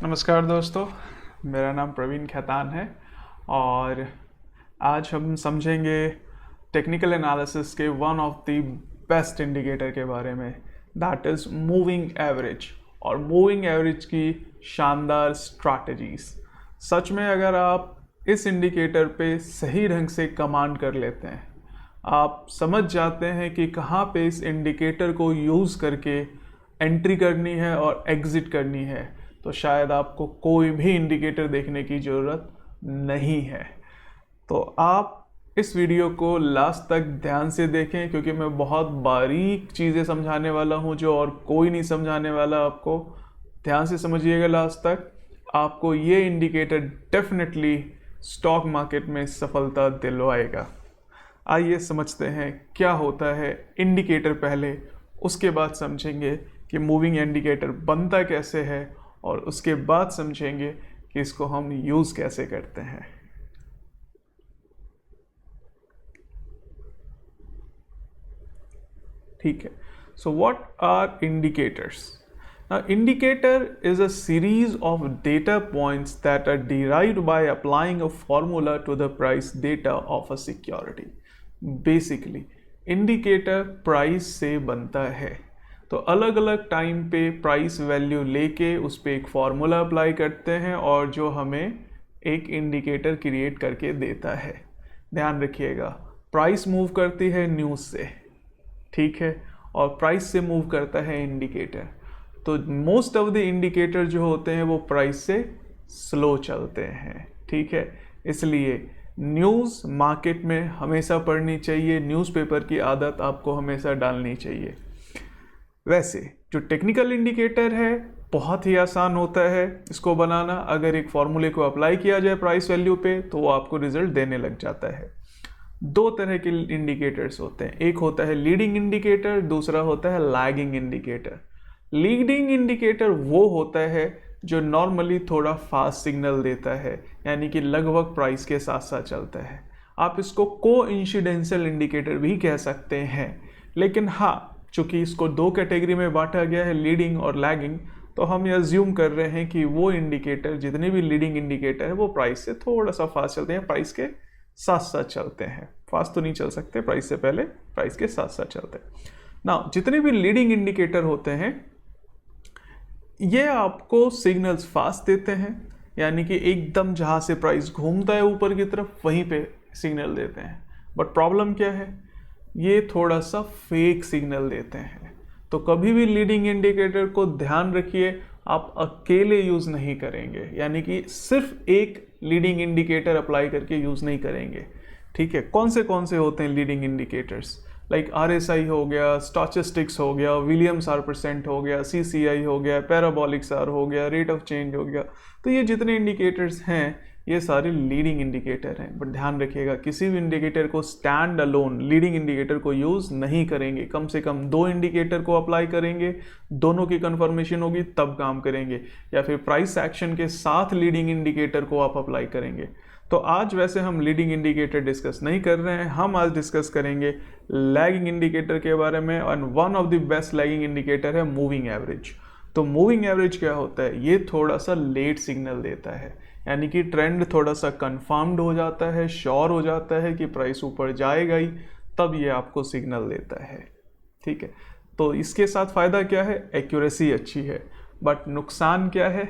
नमस्कार दोस्तों, मेरा नाम प्रवीण खैतान है और आज हम समझेंगे टेक्निकल एनालिसिस के one of the best indicator के बारे में, दैट इज़ मूविंग एवरेज और मूविंग एवरेज की शानदार स्ट्रैटेजीज। सच में अगर आप इस इंडिकेटर पे सही ढंग से कमांड कर लेते हैं, आप समझ जाते हैं कि कहाँ पे इस इंडिकेटर को यूज़ करके एंट्री करनी है और एग्ज़िट करनी है, तो शायद आपको कोई भी इंडिकेटर देखने की ज़रूरत नहीं है। तो आप इस वीडियो को लास्ट तक ध्यान से देखें, क्योंकि मैं बहुत बारीक चीज़ें समझाने वाला हूं जो और कोई नहीं समझाने वाला। आपको ध्यान से समझिएगा लास्ट तक, आपको ये इंडिकेटर डेफिनेटली स्टॉक मार्केट में सफलता दिलवाएगा। आइए समझते हैं क्या होता है इंडिकेटर पहले, उसके बाद समझेंगे कि मूविंग इंडिकेटर बनता कैसे है और उसके बाद समझेंगे कि इसको हम यूज़ कैसे करते हैं। ठीक है, so what are indicators? Now, indicator is a series of data points that are derived by applying a formula to the price data of a security. Basically, indicator price से बनता है। तो अलग अलग टाइम पे प्राइस वैल्यू लेके उस पर एक फार्मूला अप्लाई करते हैं और जो हमें एक इंडिकेटर क्रिएट करके देता है। ध्यान रखिएगा, प्राइस मूव करती है न्यूज़ से, ठीक है, और प्राइस से मूव करता है इंडिकेटर। तो मोस्ट ऑफ द इंडिकेटर जो होते हैं वो प्राइस से स्लो चलते हैं, ठीक है। इसलिए न्यूज़ मार्केट में हमेशा पढ़नी चाहिए, न्यूज़पेपर की आदत आपको हमेशा डालनी चाहिए। वैसे जो टेक्निकल इंडिकेटर है बहुत ही आसान होता है इसको बनाना। अगर एक फॉर्मूले को अप्लाई किया जाए प्राइस वैल्यू पे तो वो आपको रिजल्ट देने लग जाता है। दो तरह के इंडिकेटर्स होते हैं, एक होता है लीडिंग इंडिकेटर, दूसरा होता है लैगिंग इंडिकेटर। लीडिंग इंडिकेटर वो होता है जो नॉर्मली थोड़ा फास्ट सिग्नल देता है, यानी कि लगभग प्राइस के साथ साथ चलता है। आप इसको कोइंसिडेंशियल इंडिकेटर भी कह सकते हैं, लेकिन हाँ, चूंकि इसको दो कैटेगरी में बांटा गया है, लीडिंग और लैगिंग, तो हम ये अज्यूम कर रहे हैं कि वो इंडिकेटर, जितने भी लीडिंग इंडिकेटर है, वो प्राइस से थोड़ा सा फास्ट चलते हैं, प्राइस के साथ साथ चलते हैं। फास्ट तो नहीं चल सकते, प्राइस से पहले, प्राइस के साथ साथ चलते हैं ना। जितने भी लीडिंग इंडिकेटर होते हैं ये आपको सिग्नल्स फास्ट देते हैं, यानी कि एकदम जहाँ से प्राइस घूमता है ऊपर की तरफ वहीं पे सिग्नल देते हैं। बट प्रॉब्लम क्या है, ये थोड़ा सा फेक सिग्नल देते हैं। तो कभी भी लीडिंग इंडिकेटर को ध्यान रखिए, आप अकेले यूज़ नहीं करेंगे, यानी कि सिर्फ एक लीडिंग इंडिकेटर अप्लाई करके यूज़ नहीं करेंगे, ठीक है। कौन से होते हैं लीडिंग इंडिकेटर्स? लाइक RSI हो गया, स्टॉचस्टिक्स हो गया, विलियम्स आर परसेंट हो गया, CCI हो गया, पैराबोलिक्स आर हो गया, रेट ऑफ चेंज हो गया। तो ये जितने इंडिकेटर्स हैं ये सारे लीडिंग इंडिकेटर हैं। बट ध्यान रखिएगा, किसी भी इंडिकेटर को स्टैंड अलोन लीडिंग इंडिकेटर को यूज़ नहीं करेंगे। कम से कम दो इंडिकेटर को अप्लाई करेंगे, दोनों की कंफर्मेशन होगी तब काम करेंगे, या फिर प्राइस एक्शन के साथ लीडिंग इंडिकेटर को आप अप्लाई करेंगे। तो आज वैसे हम लीडिंग इंडिकेटर डिस्कस नहीं कर रहे हैं, हम आज डिस्कस करेंगे लैगिंग इंडिकेटर के बारे में। और one of the best lagging indicator है मूविंग एवरेज। तो मूविंग एवरेज क्या होता है? ये थोड़ा सा लेट सिग्नल देता है, यानी कि ट्रेंड थोड़ा सा कंफर्म्ड हो जाता है, श्योर हो जाता है कि प्राइस ऊपर जाएगा ही, तब ये आपको सिग्नल देता है, ठीक है। तो इसके साथ फ़ायदा क्या है? एक्यूरेसी अच्छी है। बट नुकसान क्या है?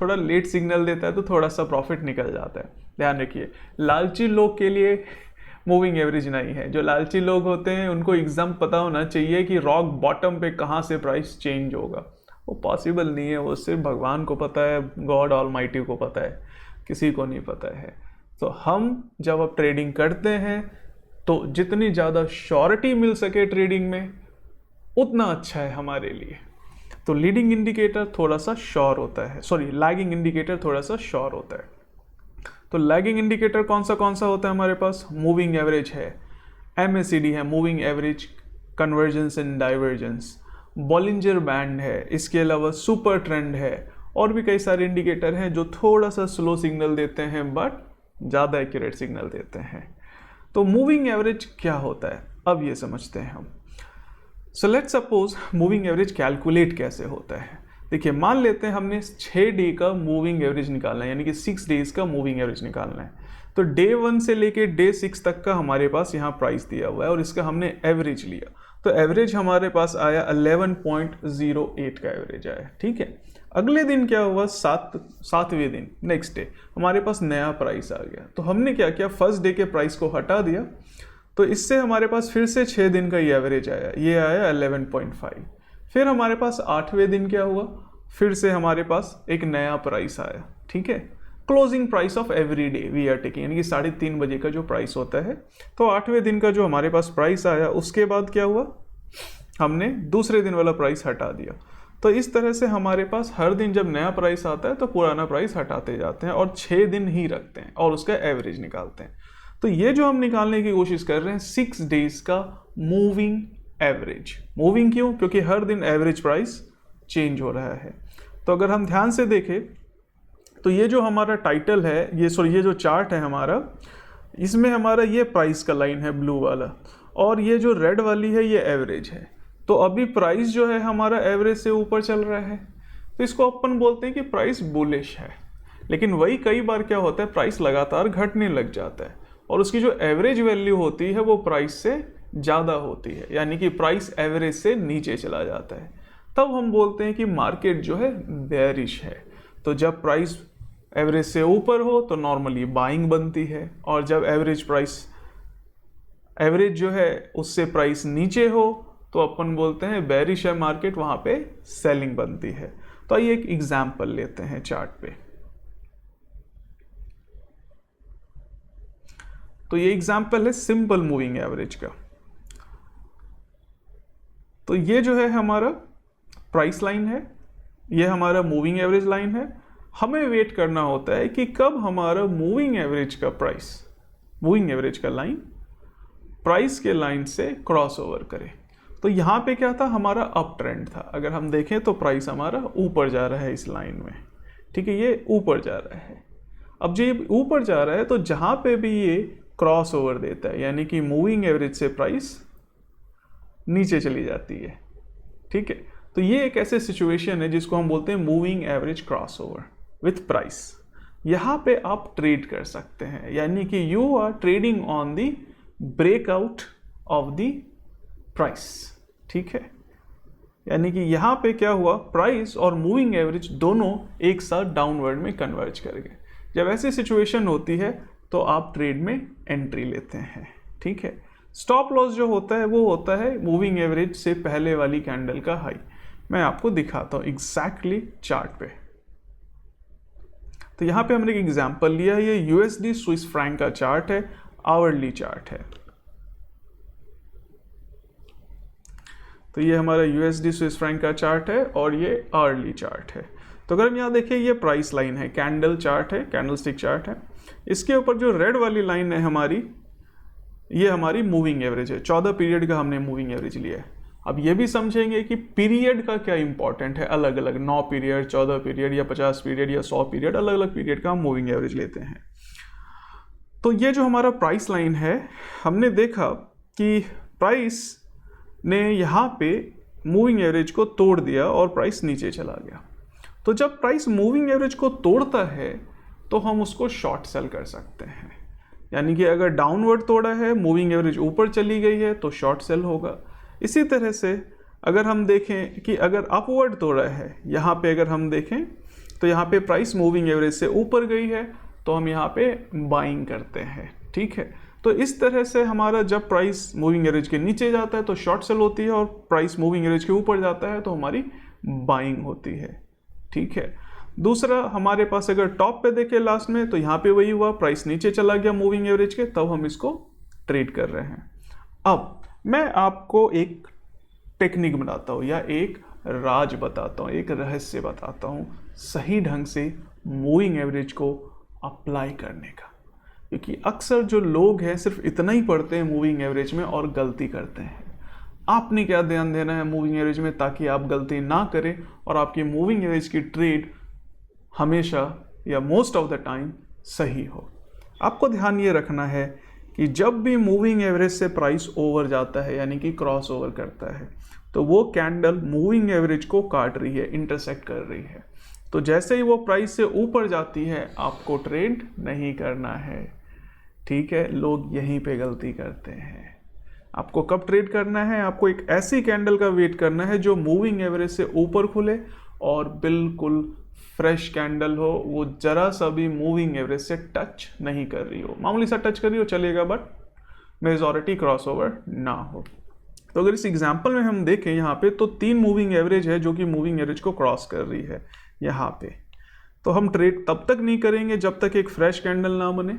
थोड़ा लेट सिग्नल देता है तो थोड़ा सा प्रॉफिट निकल जाता है। ध्यान रखिए, लालची लोग के लिए मूविंग एवरेज नहीं है। जो लालची लोग होते हैं उनको एकदम पता होना चाहिए कि रॉक बॉटम पे कहाँ से प्राइस चेंज होगा। वो पॉसिबल नहीं है, वो सिर्फ भगवान को पता है, गॉड ऑलमाइटी को पता है, किसी को नहीं पता है। तो हम जब अब ट्रेडिंग करते हैं तो जितनी ज़्यादा श्योरिटी मिल सके ट्रेडिंग में उतना अच्छा है हमारे लिए। तो लीडिंग इंडिकेटर थोड़ा सा श्योर होता है, लैगिंग इंडिकेटर थोड़ा सा श्योर होता है। तो लैगिंग इंडिकेटर कौन सा होता है हमारे पास? मूविंग एवरेज है, MACD है, moving average convergence and divergence, Bollinger band है, इसके अलावा सुपर ट्रेंड है, और भी कई सारे इंडिकेटर हैं जो थोड़ा सा स्लो सिग्नल देते हैं बट ज़्यादा एक्यूरेट सिग्नल देते हैं। तो मूविंग एवरेज क्या होता है अब ये समझते हैं हम। So let's suppose moving average calculate कैसे होता है। देखिए मान लेते हैं हमने 6 डे का मूविंग एवरेज निकालना है, यानी कि 6 डेज का मूविंग एवरेज निकालना है। तो डे 1 से लेके डे 6 तक का हमारे पास यहाँ प्राइस दिया हुआ है और इसका हमने एवरेज लिया। तो एवरेज हमारे पास आया 11.08 का एवरेज आया। ठीक है, अगले दिन क्या हुआ, 7वें दिन नेक्स्ट डे हमारे पास नया प्राइस आ गया। तो हमने क्या किया, फर्स्ट डे के प्राइस को हटा दिया, तो इससे हमारे पास फिर से 6 दिन का ये एवरेज आया, ये आया 11.5। फिर हमारे पास 8वें दिन क्या हुआ, फिर से हमारे पास एक नया प्राइस आया। ठीक है, closing price of every day we are taking, यानी कि 3:30 बजे का जो प्राइस होता है। तो 8वें दिन का जो हमारे पास प्राइस आया, उसके बाद क्या हुआ, हमने दूसरे दिन वाला प्राइस हटा दिया। तो इस तरह से हमारे पास हर दिन जब नया प्राइस आता है तो पुराना प्राइस हटाते जाते हैं और 6 दिन ही रखते हैं और उसका एवरेज निकालते हैं। तो ये जो हम निकालने की कोशिश कर रहे हैं 6 डेज का मूविंग एवरेज। मूविंग क्यों, क्योंकि हर दिन एवरेज प्राइस चेंज हो रहा है। तो अगर हम ध्यान से देखें तो ये जो हमारा टाइटल है, ये जो चार्ट है हमारा, इसमें हमारा ये प्राइस का लाइन है ब्लू वाला, और ये जो रेड वाली है ये एवरेज है। तो अभी प्राइस जो है हमारा एवरेज से ऊपर चल रहा है, तो इसको अपन बोलते हैं कि प्राइस बुलिश है। लेकिन वही कई बार क्या होता है, प्राइस लगातार घटने लग जाता है और उसकी जो एवरेज वैल्यू होती है वो प्राइस से ज़्यादा होती है, यानी कि प्राइस एवरेज से नीचे चला जाता है। तब हम बोलते हैं कि मार्केट जो है बेयरिश है। तो जब प्राइस एवरेज से ऊपर हो तो नॉर्मली बाइंग बनती है, और जब एवरेज जो है उससे प्राइस नीचे हो तो अपन बोलते हैं बेयरिश है मार्केट, वहाँ पे सेलिंग बनती है। तो आइए एक एग्जांपल लेते हैं चार्ट पे। तो ये एग्जांपल है सिंपल मूविंग एवरेज का। तो ये जो है हमारा प्राइस लाइन है, ये हमारा मूविंग एवरेज लाइन है। हमें वेट करना होता है कि कब हमारा मूविंग एवरेज का लाइन प्राइस के लाइन से क्रॉस ओवर करे। तो यहाँ पे क्या था, हमारा अप ट्रेंड था। अगर हम देखें तो प्राइस हमारा ऊपर जा रहा है इस लाइन में। ठीक है, ये ऊपर जा रहा है। अब जब ये ऊपर जा रहा है तो जहाँ पे भी ये क्रॉस ओवर देता है, यानी कि मूविंग एवरेज से प्राइस नीचे चली जाती है। ठीक है, तो ये एक ऐसे सिचुएशन है जिसको हम बोलते हैं moving average cross over with price. यहाँ पे आप ट्रेड कर सकते हैं, यानी कि you are trading on the breakout of the price. ठीक है, यानी कि यहाँ पे क्या हुआ, प्राइस और मूविंग एवरेज दोनों एक साथ डाउनवर्ड में कन्वर्ज कर गए। जब ऐसी सिचुएशन होती है तो आप ट्रेड में एंट्री लेते हैं। ठीक है, स्टॉप लॉस जो होता है वो होता है मूविंग एवरेज से पहले वाली कैंडल का हाई। मैं आपको दिखाता हूँ एग्जैक्टली चार्ट पे। तो यहाँ पे हमने एक एग्जांपल लिया है, ये यूएसडी स्विस फ्रैंक का चार्ट है, आवरली चार्ट है। तो ये हमारा यूएसडी स्विस फ्रैंक का चार्ट है और ये आवरली चार्ट है। तो अगर हम यहाँ देखें, ये प्राइस लाइन है, कैंडल चार्ट है, कैंडलस्टिक चार्ट है। इसके ऊपर जो रेड वाली लाइन है हमारी, ये हमारी मूविंग एवरेज है। 14 पीरियड का हमने मूविंग एवरेज लिया है। अब ये भी समझेंगे कि पीरियड का क्या इंपॉर्टेंट है, अलग अलग 9 पीरियड, 14 पीरियड या 50 पीरियड या 100 पीरियड, अलग अलग पीरियड का हम मूविंग एवरेज लेते हैं। तो ये जो हमारा प्राइस लाइन है, हमने देखा कि प्राइस ने यहाँ पे मूविंग एवरेज को तोड़ दिया और प्राइस नीचे चला गया। तो जब प्राइस मूविंग एवरेज को तोड़ता है तो हम उसको शॉर्ट सेल कर सकते हैं, यानी कि अगर डाउनवर्ड तोड़ा है, मूविंग एवरेज ऊपर चली गई है तो शॉर्ट सेल होगा। इसी तरह से अगर हम देखें कि अगर अपवर्ड तोड़ा है, यहाँ पे अगर हम देखें तो यहाँ पे प्राइस मूविंग एवरेज से ऊपर गई है तो हम यहाँ पे बाइंग करते हैं। ठीक है, तो इस तरह से हमारा जब प्राइस मूविंग एवरेज के नीचे जाता है तो शॉर्ट सेल होती है और प्राइस मूविंग एवरेज के ऊपर जाता है तो हमारी बाइंग होती है। ठीक है, दूसरा हमारे पास अगर टॉप पे देखें लास्ट में, तो यहाँ पे वही हुआ, प्राइस नीचे चला गया मूविंग एवरेज के, तब हम इसको ट्रेड कर रहे हैं। अब मैं आपको एक टेक्निक बताता हूँ या एक राज बताता हूँ, एक रहस्य बताता हूँ सही ढंग से मूविंग एवरेज को अप्लाई करने का। क्योंकि अक्सर जो लोग हैं सिर्फ इतना ही पढ़ते हैं मूविंग एवरेज में और गलती करते हैं। आपने क्या ध्यान देना है मूविंग एवरेज में, ताकि आप गलती ना करें और आपकी मूविंग एवरेज की ट्रेड हमेशा या मोस्ट ऑफ द टाइम सही हो। आपको ध्यान ये रखना है कि जब भी मूविंग एवरेज से प्राइस ओवर जाता है यानी कि क्रॉस ओवर करता है तो वो कैंडल मूविंग एवरेज को काट रही है, इंटरसेक्ट कर रही है। तो जैसे ही वो प्राइस से ऊपर जाती है आपको ट्रेड नहीं करना है, ठीक है। लोग यहीं पे गलती करते हैं। आपको कब ट्रेड करना है, आपको एक ऐसी कैंडल का वेट करना है जो मूविंग एवरेज से ऊपर खुले और बिल्कुल फ्रेश कैंडल हो, वो जरा सा भी मूविंग एवरेज से टच नहीं कर रही हो, मामूली सा टच कर रही हो चलेगा बट मेजॉरिटी क्रॉसओवर ना हो। तो अगर इस एग्जांपल में हम देखें यहाँ पे तो 3 मूविंग एवरेज है जो कि मूविंग एवरेज को क्रॉस कर रही है यहाँ पे। तो हम ट्रेड तब तक नहीं करेंगे जब तक एक फ्रेश कैंडल ना बने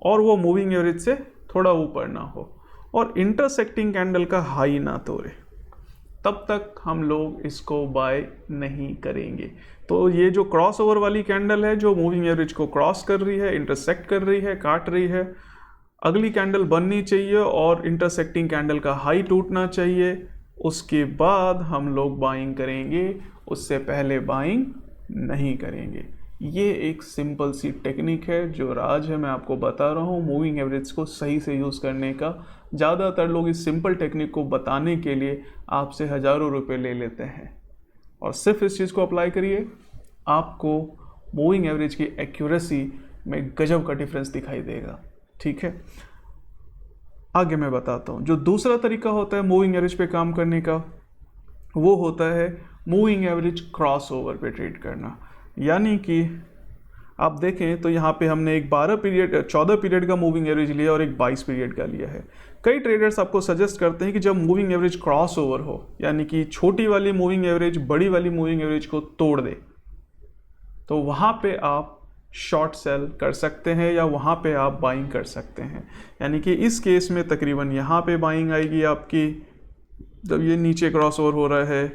और वो मूविंग एवरेज से थोड़ा ऊपर ना हो और इंटरसेक्टिंग कैंडल का हाई ना तोड़े, तब तक हम लोग इसको बाय नहीं करेंगे। तो ये जो क्रॉस ओवर वाली कैंडल है जो मूविंग एवरेज को क्रॉस कर रही है, इंटरसेक्ट कर रही है, काट रही है, अगली कैंडल बननी चाहिए और इंटरसेक्टिंग कैंडल का हाई टूटना चाहिए, उसके बाद हम लोग बाइंग करेंगे, उससे पहले बाइंग नहीं करेंगे। ये एक सिंपल सी टेक्निक है जो राज है, मैं आपको बता रहा हूँ मूविंग एवरेज को सही से यूज़ करने का। ज़्यादातर लोग इस सिंपल टेक्निक को बताने के लिए आपसे हज़ारों रुपए ले लेते हैं और सिर्फ इस चीज़ को अप्लाई करिए, आपको मूविंग एवरेज की एक्यूरेसी में गजब का डिफरेंस दिखाई देगा, ठीक है। आगे मैं बताता हूँ। जो दूसरा तरीका होता है मूविंग एवरेज पे काम करने का वो होता है मूविंग एवरेज क्रॉस ओवर पे ट्रेड करना। यानी कि आप देखें तो यहाँ पे हमने एक 14 पीरियड का मूविंग एवरेज लिया और एक 22 पीरियड का लिया है। कई ट्रेडर्स आपको सजेस्ट करते हैं कि जब मूविंग एवरेज क्रॉस ओवर हो यानी कि छोटी वाली मूविंग एवरेज बड़ी वाली मूविंग एवरेज को तोड़ दे तो वहाँ पे आप शॉर्ट सेल कर सकते हैं या वहाँ पे आप बाइंग कर सकते हैं। यानी कि इस केस में तकरीबन यहाँ पे बाइंग आएगी आपकी जब ये नीचे क्रॉस ओवर हो रहा है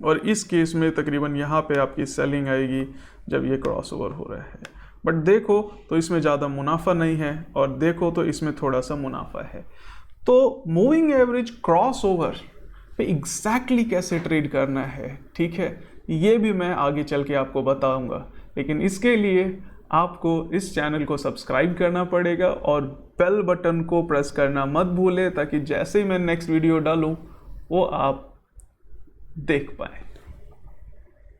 और इस केस में तकरीबन यहाँ पे आपकी सेलिंग आएगी जब ये क्रॉस ओवर हो रहा है। बट देखो तो इसमें ज़्यादा मुनाफा नहीं है और देखो तो इसमें थोड़ा सा मुनाफा है। तो मूविंग एवरेज क्रॉस ओवर पे एग्जैक्टली कैसे ट्रेड करना है, ठीक है, ये भी मैं आगे चल के आपको बताऊंगा। लेकिन इसके लिए आपको इस चैनल को सब्सक्राइब करना पड़ेगा और बेल बटन को प्रेस करना मत भूलें ताकि जैसे ही मैं नेक्स्ट वीडियो डालूं वो आप देख पाए।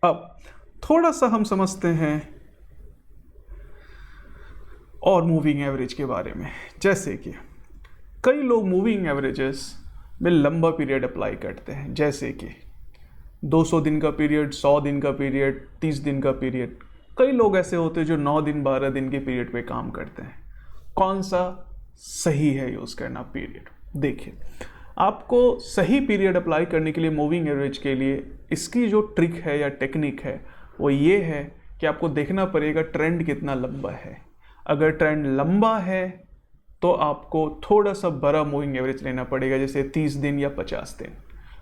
अब थोड़ा सा हम समझते हैं और मूविंग एवरेज के बारे में। जैसे कि कई लोग मूविंग एवरेजेस में लंबा पीरियड अप्लाई करते हैं, जैसे कि 200 दिन का पीरियड, 100 दिन का पीरियड, 30 दिन का पीरियड। कई लोग ऐसे होते हैं जो 9 दिन 12 दिन के पीरियड पे काम करते हैं। कौन सा सही है यूज़ करना पीरियड? देखिए, आपको सही पीरियड अप्लाई करने के लिए मूविंग एवरेज के लिए इसकी जो ट्रिक है या टेक्निक है वो ये है कि आपको देखना पड़ेगा ट्रेंड कितना लंबा है। अगर ट्रेंड लंबा है तो आपको थोड़ा सा बड़ा मूविंग एवरेज लेना पड़ेगा, जैसे 30 दिन या 50 दिन।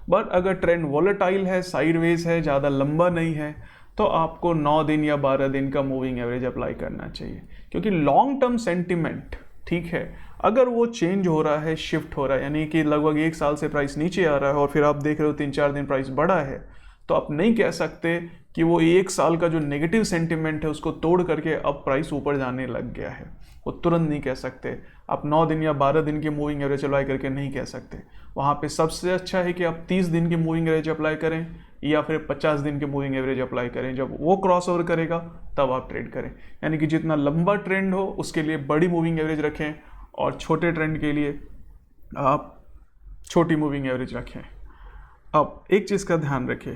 बट अगर ट्रेंड वॉलेटाइल है, साइडवेज है, ज़्यादा लंबा नहीं है, तो आपको 9 दिन या 12 दिन का मूविंग एवरेज अप्लाई करना चाहिए। क्योंकि लॉन्ग टर्म सेंटिमेंट, ठीक है, अगर वो चेंज हो रहा है, शिफ्ट हो रहा है, यानी कि लगभग 1 साल से प्राइस नीचे आ रहा है और फिर आप देख रहे हो 3-4 दिन प्राइस बढ़ा है, तो आप नहीं कह सकते कि वो 1 साल का जो नेगेटिव सेंटिमेंट है उसको तोड़ करके अब प्राइस ऊपर जाने लग गया है। वो तुरंत नहीं कह सकते। आप 9 दिन या 12 दिन की मूविंग एवरेज अप्लाई करके नहीं कह सकते। वहाँ पे सबसे अच्छा है कि आप 30 दिन की मूविंग एवरेज अप्लाई करें या फिर 50 दिन की मूविंग एवरेज अप्लाई करें। जब वो क्रॉस ओवर करेगा तब आप ट्रेड करें। यानी कि जितना लंबा ट्रेंड हो उसके लिए बड़ी मूविंग एवरेज रखें और छोटे ट्रेंड के लिए आप छोटी मूविंग एवरेज रखें। अब एक चीज़ का ध्यान रखें,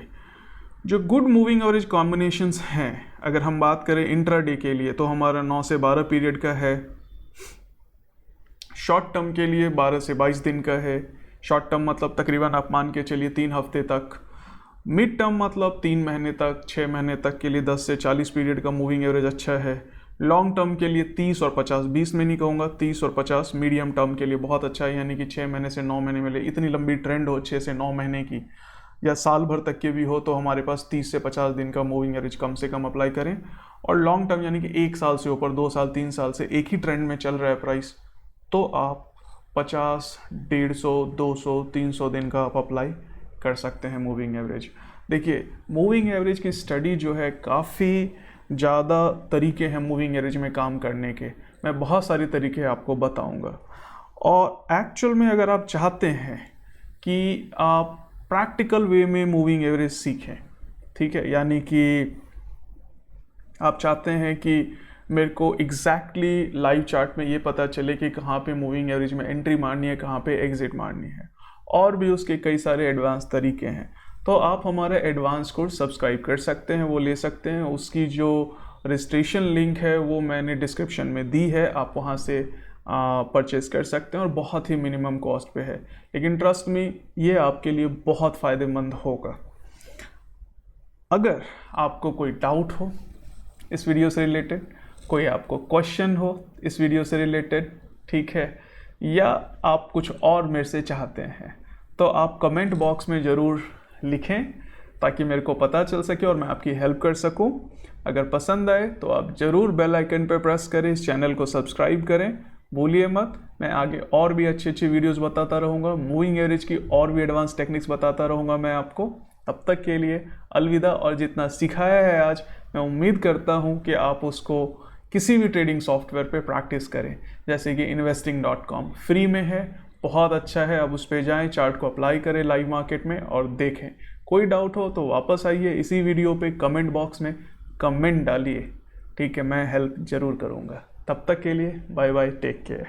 जो गुड मूविंग एवरेज कॉम्बिनेशंस हैं, अगर हम बात करें इंट्राडे के लिए तो हमारा 9 से 12 पीरियड का है, शॉर्ट टर्म के लिए 12 से 22 दिन का है। शॉर्ट टर्म मतलब तकरीबन आप मान के चलिए 3 हफ्ते तक। मिड टर्म मतलब 3 महीने तक, 6 महीने तक के लिए 10 से 40 पीरियड का मूविंग एवरेज अच्छा है। लॉन्ग टर्म के लिए 30 और 50, 20 में नहीं कहूँगा, 30 और 50 मीडियम टर्म के लिए बहुत अच्छा है। यानी कि 6 महीने से 9 महीने में इतनी लंबी ट्रेंड हो 6 से 9 महीने की या साल भर तक के भी हो तो हमारे पास 30 से 50 दिन का मूविंग एवरेज कम से कम अप्लाई करें। और लॉन्ग टर्म यानी कि 1 साल से ऊपर, 2 साल 3 साल से एक ही ट्रेंड में चल रहा है प्राइस, तो आप 50, 150, 200, 300 दिन का आप अप्लाई कर सकते हैं मूविंग एवरेज। देखिए, मूविंग एवरेज की स्टडी जो है काफ़ी ज़्यादा तरीके हैं मूविंग एवरेज में काम करने के। मैं बहुत सारी तरीके आपको बताऊंगा। और एक्चुअल में अगर आप चाहते हैं कि आप प्रैक्टिकल वे में मूविंग एवरेज सीखें, ठीक है, यानी कि आप चाहते हैं कि मेरे को एग्जैक्टली लाइव चार्ट में ये पता चले कि कहाँ पे मूविंग एवरेज में एंट्री मारनी है, कहाँ पे एग्जिट मारनी है, और भी उसके कई सारे एडवांस तरीके हैं, तो आप हमारा एडवांस कोर्स सब्सक्राइब कर सकते हैं, वो ले सकते हैं। उसकी जो रजिस्ट्रेशन लिंक है वो मैंने डिस्क्रिप्शन में दी है, आप वहाँ से परचेस कर सकते हैं और बहुत ही मिनिमम कॉस्ट पे है। लेकिन ट्रस्ट मी, ये आपके लिए बहुत फ़ायदेमंद होगा। अगर आपको कोई डाउट हो इस वीडियो से रिलेटेड, कोई आपको क्वेश्चन हो इस वीडियो से रिलेटेड, ठीक है, या आप कुछ और मेरे से चाहते हैं, तो आप कमेंट बॉक्स में ज़रूर लिखें ताकि मेरे को पता चल सके और मैं आपकी हेल्प कर सकूं। अगर पसंद आए तो आप ज़रूर बेल आइकन पर प्रेस करें, इस चैनल को सब्सक्राइब करें, भूलिए मत। मैं आगे और भी अच्छी अच्छी वीडियोस बताता रहूँगा, मूविंग एवरेज की और भी एडवांस टेक्निक्स बताता रहूँगा मैं आपको। तब तक के लिए अलविदा। और जितना सिखाया है आज, मैं उम्मीद करता हूँ कि आप उसको किसी भी ट्रेडिंग सॉफ्टवेयर पे प्रैक्टिस करें, जैसे कि investing.com फ्री में है, बहुत अच्छा है। अब उस पर जाएं, चार्ट को अप्लाई करें लाइव मार्केट में और देखें। कोई डाउट हो तो वापस आइए इसी वीडियो पे, कमेंट बॉक्स में कमेंट डालिए, ठीक है, मैं हेल्प ज़रूर करूँगा। तब तक के लिए बाय बाय, टेक केयर।